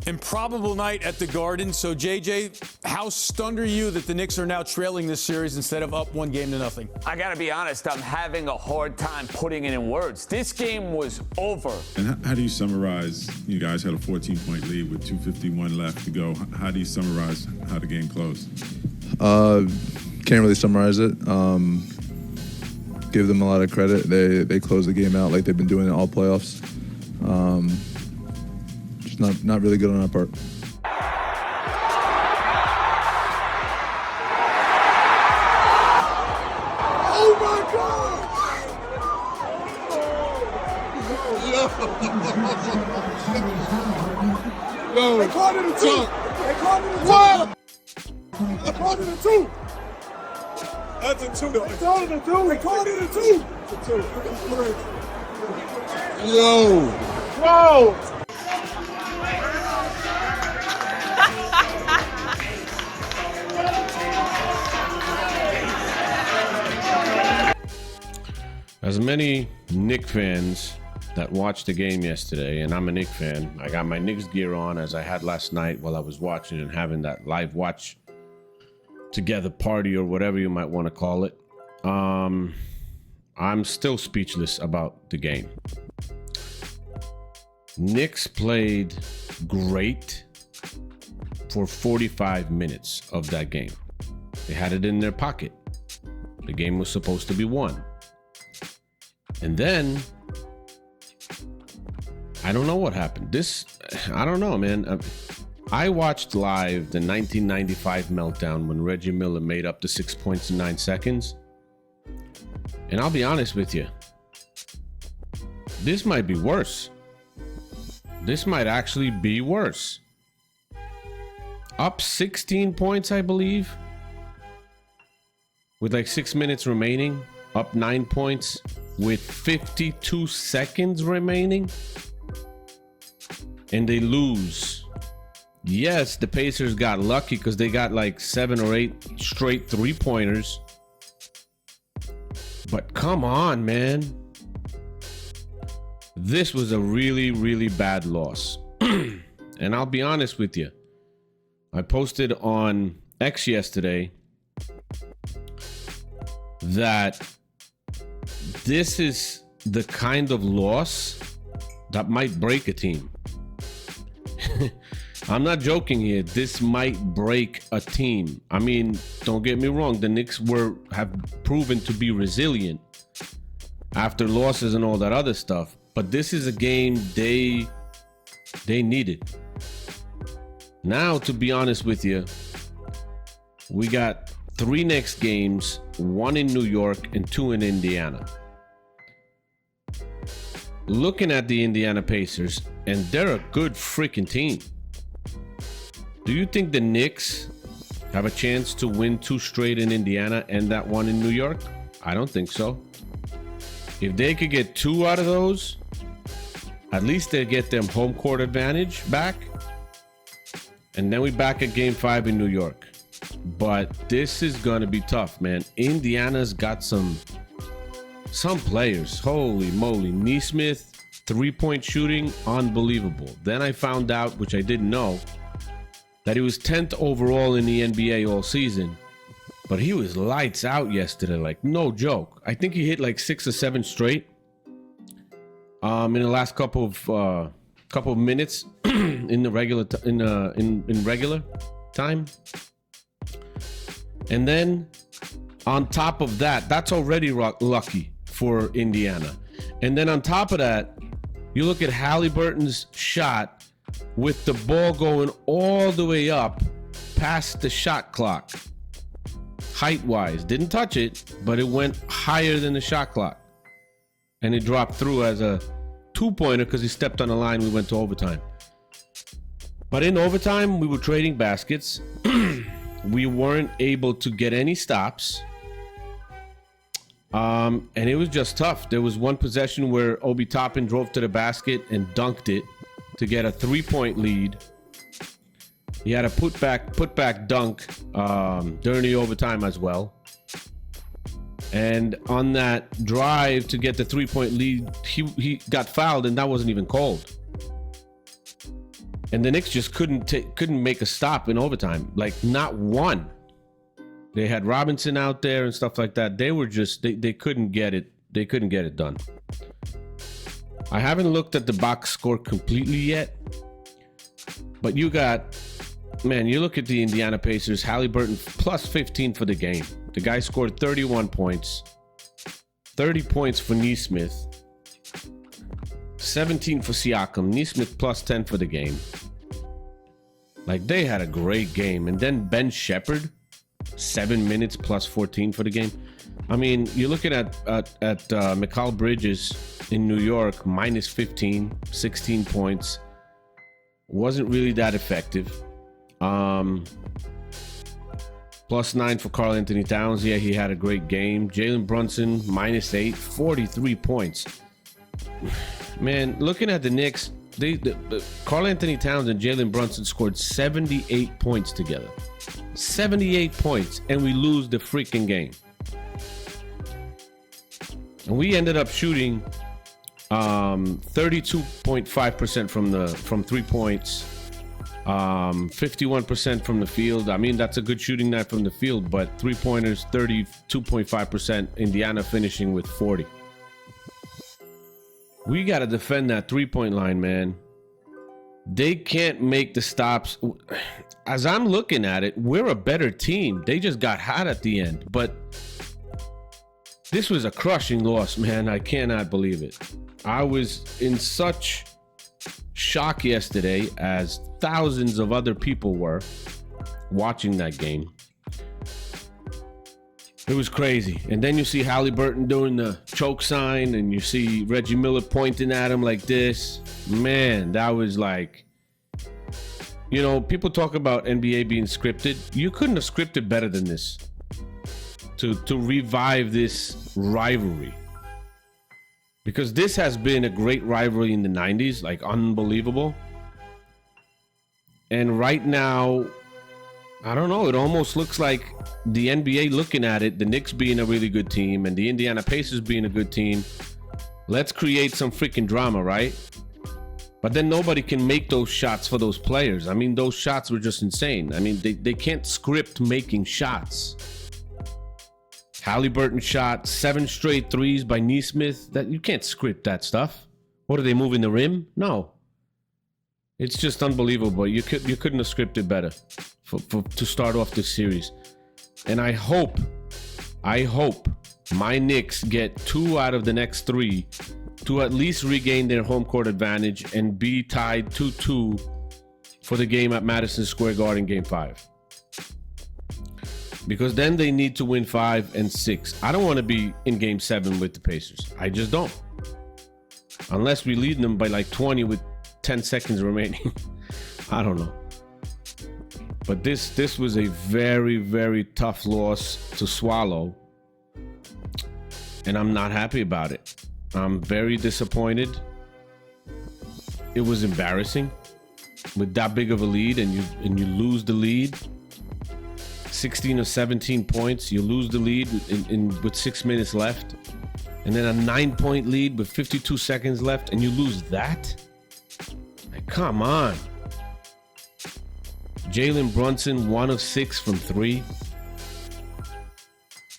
Improbable night at the Garden. So, JJ, how stunned are you that the Knicks are now trailing this series instead of up 1-0? I got to be honest, I'm having a hard time putting it in words. This game was over. And how do you summarize, you guys had a 14-point lead with 2:51 left to go. How do you summarize how the game closed? Can't really summarize it. Give them a lot of credit. They closed the game out like they've been doing it all playoffs. Just not really good on our part. Oh my God! Yo, they called it a two. They called it a two. What? They called it a two. That's a two. They called it a two. They called it a two. It's a two. Yo. Whoa. As many Knicks fans that watched the game yesterday, and I'm a Knicks fan, I got my Knicks gear on as I had last night while I was watching and having that live watch together party or whatever you might want to call it. I'm still speechless about the game. Knicks played great for 45 minutes of that game. They had it in their pocket. The game was supposed to be won. And then, I don't know what happened. I don't know, man. I watched live the 1995 meltdown when Reggie Miller made up the 6 points in 9 seconds. And I'll be honest with you. This might be worse. This might actually be worse. Up 16 points, I believe. With like 6 minutes remaining. Up 9 points. With 52 seconds remaining, and they lose. Yes, the Pacers got lucky because they got like 7 or 8 straight 3-pointers. But come on, man. This was a really, really bad loss. And I'll be honest with you. I posted on X yesterday that this is the kind of loss that might break a team. I'm not joking here. This might break a team. I mean, don't get me wrong. The Knicks have proven to be resilient after losses and all that other stuff. But this is a game they needed. Now, to be honest with you, we got 3 next games, 1 in New York and 2 in Indiana. Looking at the Indiana Pacers, and they're a good freaking team. Do you think the Knicks have a chance to win 2 straight in Indiana and that 1 in New York? I don't think so. If they could get 2 out of those, at least they get them home court advantage back. And then we back at game 5 in New York. But this is going to be tough, man. Indiana's got some players. Holy moly. Nesmith, 3-point shooting, unbelievable. Then I found out, which I didn't know, that he was 10th overall in the NBA all season. But he was lights out yesterday, like no joke. I think he hit like 6 or 7 straight in the last couple of minutes in the regular in regular time. And then on top of that, that's already lucky for Indiana. And then on top of that, you look at Halliburton's shot with the ball going all the way up past the shot clock. Height-wise, didn't touch it, but it went higher than the shot clock. And it dropped through as a 2-pointer because he stepped on the line. We went to overtime. But in overtime, we were trading baskets. We weren't able to get any stops. And it was just tough. There was one possession where Obi Toppin drove to the basket and dunked it to get a 3-point lead. He had a putback dunk during the overtime as well. And on that drive to get the 3-point lead, he got fouled, and that wasn't even called. And the Knicks just couldn't make a stop in overtime. Like, not one. They had Robinson out there and stuff like that. They were just they couldn't get it. They couldn't get it done. I haven't looked at the box score completely yet. But you got, man, you look at the Indiana Pacers, Halliburton plus 15 for the game. The guy scored 31 points. 30 points for Nesmith. 17 for Siakam. Nesmith plus 10 for the game. Like, they had a great game. And then Ben Shepherd, 7 minutes plus 14 for the game. I mean, you're looking at Mikal Bridges in New York, minus 15, 16 points. Wasn't really that effective. Plus 9 for Karl Anthony Towns. Yeah, he had a great game. Jalen Brunson, minus 8, 43 points. Man, looking at the Knicks, Karl Anthony Towns and Jalen Brunson scored 78 points together. 78 points, and we lose the freaking game. And we ended up shooting 32.5% from 3 points, 51% from the field. I mean, that's a good shooting night from the field, but 3-pointers, 32.5%. Indiana finishing with 40. We got to defend that 3-point line, man. They can't make the stops. As I'm looking at it, we're a better team. They just got hot at the end, but this was a crushing loss, man. I cannot believe it. I was in such shock yesterday, as thousands of other people were watching that game. It was crazy. And then you see Halliburton doing the choke sign, and you see Reggie Miller pointing at him like this. Man, that was like, you know, people talk about NBA being scripted. You couldn't have scripted better than this to revive this rivalry. Because this has been a great rivalry in the 90s, like unbelievable. And right now, I don't know, it almost looks like the NBA looking at it, the Knicks being a really good team and the Indiana Pacers being a good team. Let's create some freaking drama, right? But then nobody can make those shots for those players. I mean, those shots were just insane. I mean, they can't script making shots. Halliburton shot 7 straight threes by Nesmith. That you can't script that stuff. What, are they moving the rim? No. It's just unbelievable. You couldn't have scripted better to start off this series. And I hope my Knicks get 2 out of the next 3 to at least regain their home court advantage and be tied 2-2 for the game at Madison Square Garden, Game 5. Because then they need to win 5 and 6. I don't want to be in Game 7 with the Pacers. I just don't. Unless we lead them by like 20 with 10 seconds remaining. I don't know. But this was a very, very tough loss to swallow. And I'm not happy about it. I'm very disappointed. It was embarrassing with that big of a lead, and you lose the lead. 16 or 17 points. You lose the lead with 6 minutes left. And then a 9-point lead with 52 seconds left, and you lose that? Like, come on. Jalen Brunson, 1 of 6 from 3.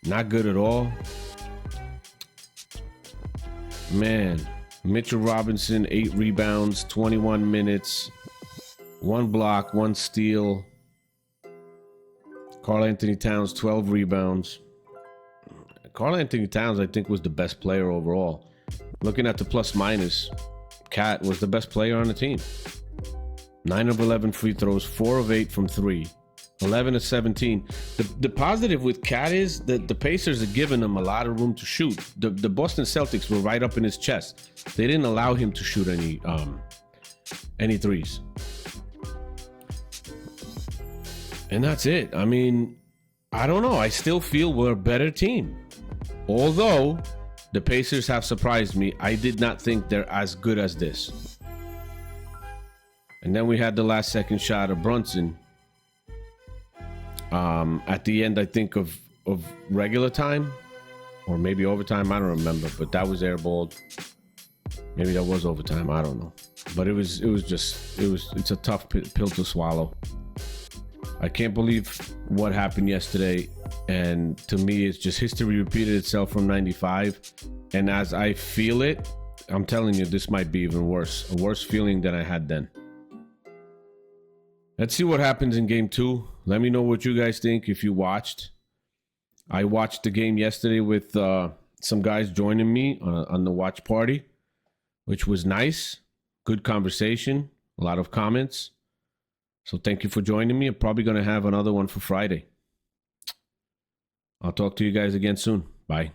Not good at all. Man, Mitchell Robinson, 8 rebounds, 21 minutes, 1 block, 1 steal. Karl Anthony Towns, 12 rebounds. Karl Anthony Towns, I think, was the best player overall. Looking at the plus minus, Cat was the best player on the team. 9 of 11 free throws, 4 of 8 from 3, 11 of 17. The positive with Cat is that the Pacers are giving him a lot of room to shoot. The Boston Celtics were right up in his chest. They didn't allow him to shoot any threes. And that's it. I mean, I don't know. I still feel we're a better team. Although the Pacers have surprised me. I did not think they're as good as this. And then we had the last second shot of Brunson. At the end, I think, of regular time. Or maybe overtime. I don't remember. But that was airballed. Maybe that was overtime. I don't know. But it's a tough pill to swallow. I can't believe what happened yesterday. And to me, it's just history repeated itself from 95. And as I feel it, I'm telling you, this might be even worse. A worse feeling than I had then. Let's see what happens in game 2. Let me know what you guys think if you watched. I watched the game yesterday with some guys joining me on the watch party, which was nice. Good conversation. A lot of comments. So thank you for joining me. I'm probably going to have another one for Friday. I'll talk to you guys again soon. Bye.